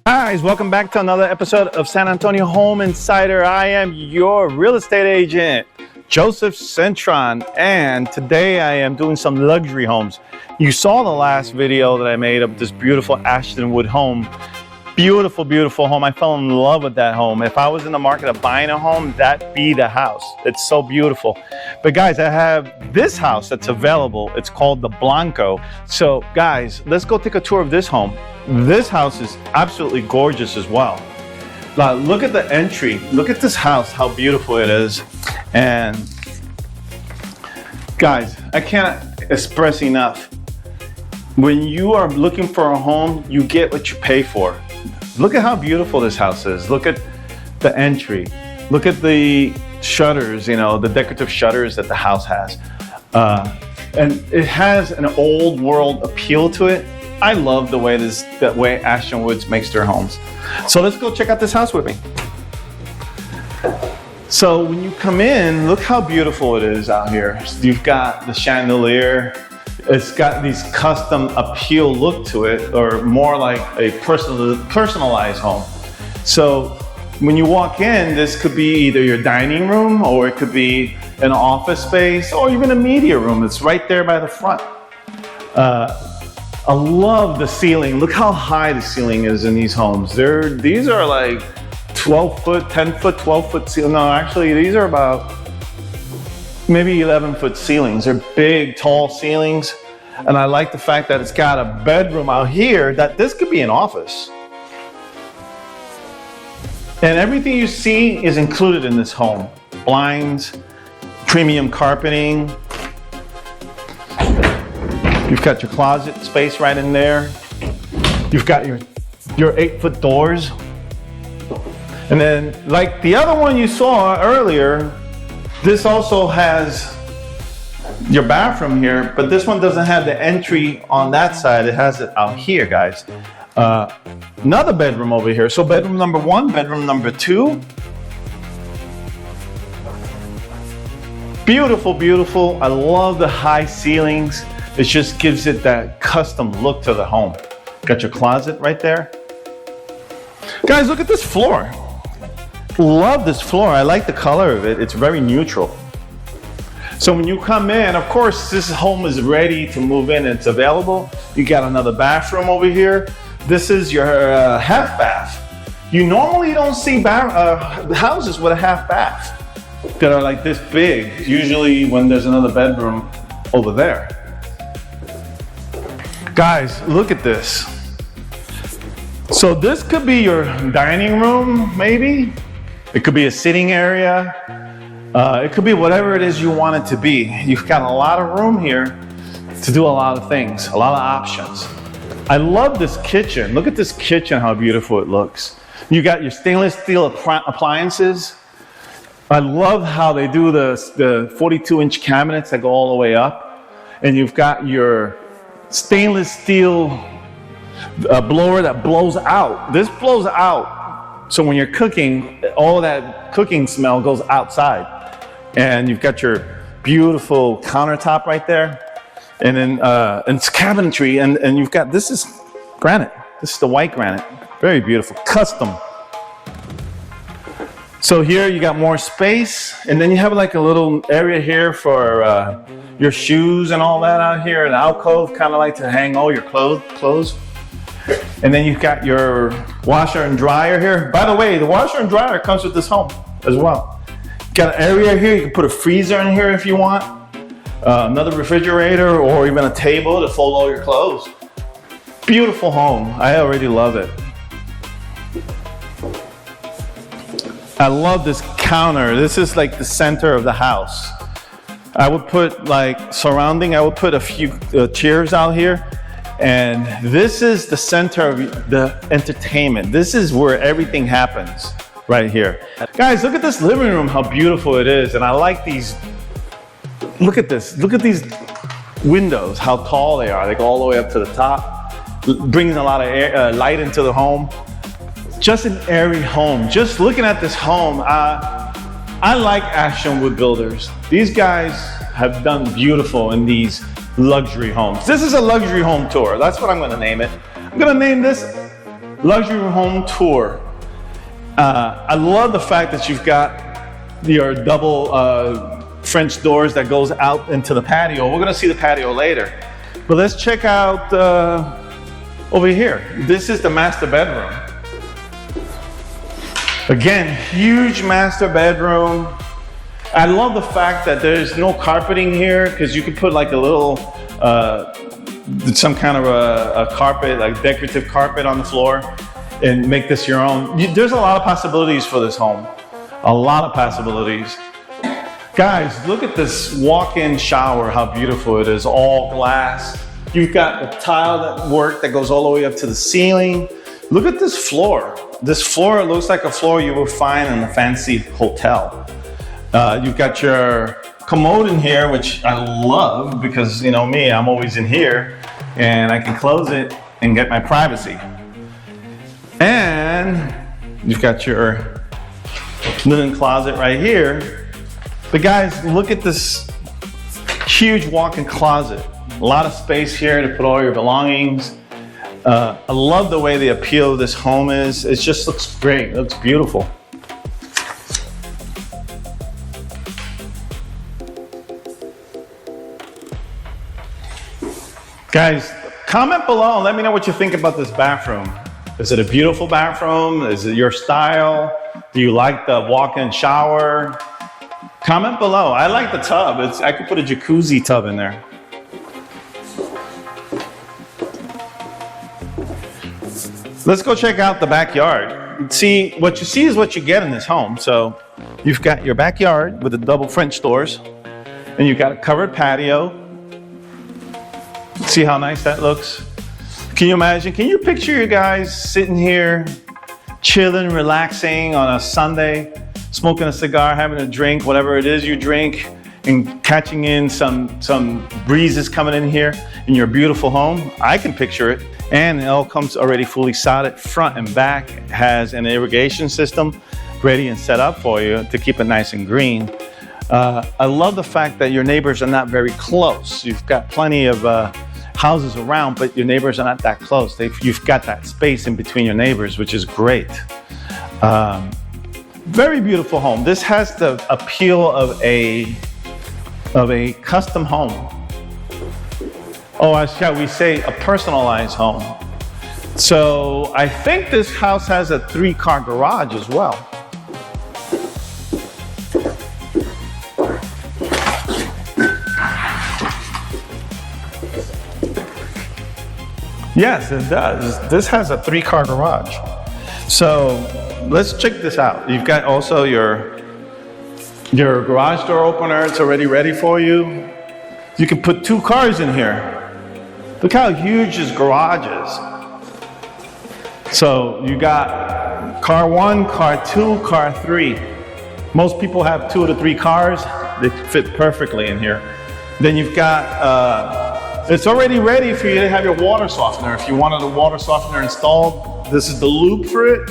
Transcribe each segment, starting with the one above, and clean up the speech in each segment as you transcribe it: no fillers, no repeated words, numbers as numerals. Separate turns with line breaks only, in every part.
Guys, welcome back to another episode of San Antonio Home Insider. I am your real estate agent, Joseph Cintron, and today I am doing some luxury homes. You saw the last video that I made of this beautiful Ashton Woods home. Beautiful, beautiful home. I fell in love with that home. If I was in the market of buying a home, that'd be the house. It's so beautiful. But guys, I have this house that's available. It's called the Blanco. So guys, let's go take a tour of this home. This house is absolutely gorgeous as well. Now, look at the entry. Look at this house, how beautiful it is. And guys, I can't express enough. When you are looking for a home, you get what you pay for. Look at how beautiful this house is. Look at the entry. Look at the shutters, you know, the decorative shutters that the house has. And it has an old world appeal to it. I love the way that way Ashton Woods makes their homes. So let's go check out this house with me. So when you come in, look how beautiful it is out here. You've got the chandelier. It's got these custom appeal look to it, or more like a personalized home. So when you walk in, this could be either your dining room, or it could be an office space, or even a media room. It's right there by the front. I love the ceiling. Look how high the ceiling is in these homes. These are like 12 foot, 10 foot, 12 foot ceiling. No, actually these are about maybe 11 foot ceilings. They're big, tall ceilings. And I like the fact that it's got a bedroom out here that this could be an office. And everything you see is included in this home. Blinds, premium carpeting. You've got your closet space right in there. You've got your 8-foot doors. And then, like the other one you saw earlier, this also has your bathroom here, but this one doesn't have the entry on that side. It has it out here, guys. Another bedroom over here. So bedroom number 1, bedroom number 2. Beautiful, beautiful. I love the high ceilings. It just gives it that custom look to the home. Got your closet right there. Guys, look at this floor. Love this floor. I like the color of it. It's very neutral. So when you come in, of course, this home is ready to move in. It's available. You got another bathroom over here. This is your half bath. You normally don't see houses with a half bath that are like this big. Usually when there's another bedroom over there. Guys, look at this. So this could be your dining room, maybe. It could be a sitting area. It could be whatever it is you want it to be. You've got a lot of room here to do a lot of things, a lot of options. I love this kitchen. Look at this kitchen, how beautiful it looks. You got your stainless steel appliances. I love how they do the 42-inch cabinets that go all the way up. And you've got your stainless steel blower that blows out. This blows out, so when you're cooking, all that cooking smell goes outside. And you've got your beautiful countertop right there, and then it's cabinetry, and you've got, this is granite. This is the white granite, very beautiful, custom. So here you got more space, and then you have like a little area here for your shoes and all that out here, an alcove, kind of like to hang all your clothes. And then you've got your washer and dryer here. By the way, the washer and dryer comes with this home as well. Got an area here, you can put a freezer in here if you want, another refrigerator, or even a table to fold all your clothes. Beautiful home, I already love it. I love this counter. This is like the center of the house. I would put like surrounding, I would put a few chairs out here. And this is the center of the entertainment. This is where everything happens right here. Guys, look at this living room, how beautiful it is. And I like these, look at this. Look at these windows, how tall they are. They go all the way up to the top. Brings a lot of air, light into the home. Just an airy home. Just looking at this home, I like Ashton Woods builders. These guys have done beautiful in these luxury homes. This is a luxury home tour. That's what I'm going to name it. I'm going to name this luxury home tour. I love the fact that you've got your double French doors that goes out into the patio. We're gonna see the patio later. But let's check out over here. This is the master bedroom. Again, huge master bedroom. I love the fact that there's no carpeting here, because you could put like a little, some kind of a carpet, like decorative carpet on the floor, and make this your own. There's a lot of possibilities for this home. A lot of possibilities. Guys, look at this walk-in shower, how beautiful it is, all glass. You've got the tile work that goes all the way up to the ceiling. Look at this floor. This floor looks like a floor you would find in a fancy hotel. You've got your commode in here, which I love because, you know me, I'm always in here and I can close it and get my privacy. And you've got your linen closet right here. But guys, look at this huge walk-in closet. A lot of space here to put all your belongings. I love the way the appeal of this home is. It just looks great, it looks beautiful. Guys, comment below and let me know what you think about this bathroom. Is it a beautiful bathroom? Is it your style? Do you like the walk-in shower? Comment below. I like the tub. I could put a jacuzzi tub in there. Let's go check out the backyard. See, what you see is what you get in this home. So you've got your backyard with the double French doors, and you've got a covered patio. See how nice that looks? Can you imagine? Can you picture you guys sitting here, chilling, relaxing on a Sunday, smoking a cigar, having a drink, whatever it is you drink, and catching in some breezes coming in here in your beautiful home? I can picture it. And it all comes already fully sodded front and back. It has an irrigation system ready and set up for you to keep it nice and green. I love the fact that your neighbors are not very close. You've got plenty of houses around, but your neighbors are not that close. You've got that space in between your neighbors, which is great. Very beautiful home. This has the appeal of a custom home. Or shall we say, a personalized home. So I think this house has a 3-car garage as well. Yes, it does. This has a 3-car garage. So let's check this out. You've got also your garage door opener. It's already ready for you. You can put 2 cars in here. Look how huge this garage is. So you got car 1, car 2, car 3. Most people have 2 to 3 cars. They fit perfectly in here. Then you've got, it's already ready for you to have your water softener. If you wanted a water softener installed, this is the loop for it.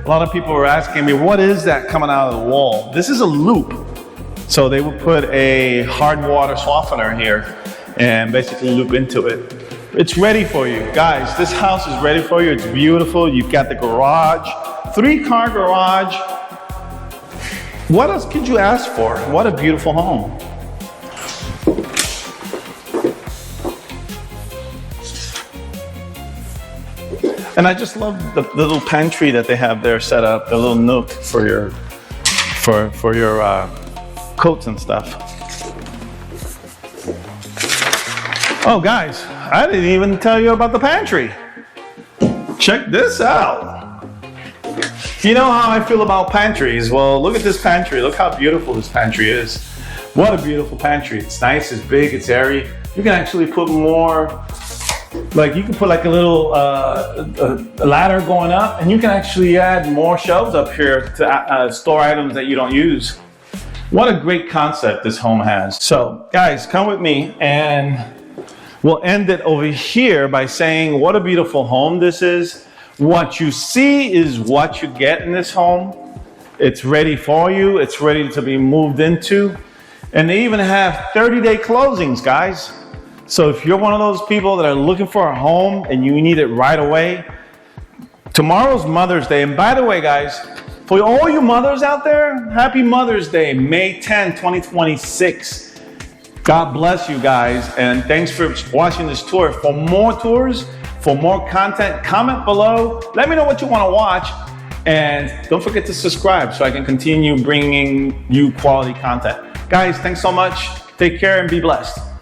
A lot of people were asking me, what is that coming out of the wall? This is a loop. So they would put a hard water softener here and basically loop into it. It's ready for you. Guys, this house is ready for you. It's beautiful. You've got the garage, 3-car garage. What else could you ask for? What a beautiful home. And I just love the little pantry that they have there set up, the little nook for your coats and stuff. Oh, guys, I didn't even tell you about the pantry. Check this out. You know how I feel about pantries? Well, look at this pantry. Look how beautiful this pantry is. What a beautiful pantry. It's nice, it's big, it's airy. You can actually put more, like you can put like a little ladder going up, and you can actually add more shelves up here to store items that you don't use. What a great concept this home has. So guys, come with me and we'll end it over here by saying what a beautiful home this is. What you see is what you get in this home. It's ready for you. It's ready to be moved into. And they even have 30-day closings, guys. So if you're one of those people that are looking for a home and you need it right away, Tomorrow's Mother's Day. And by the way, guys, for all you mothers out there, happy Mother's Day, May 10, 2026. God bless you guys. And thanks for watching this tour. For more tours, for more content, comment below. Let me know what you want to watch. And don't forget to subscribe so I can continue bringing you quality content. Guys, thanks so much. Take care and be blessed.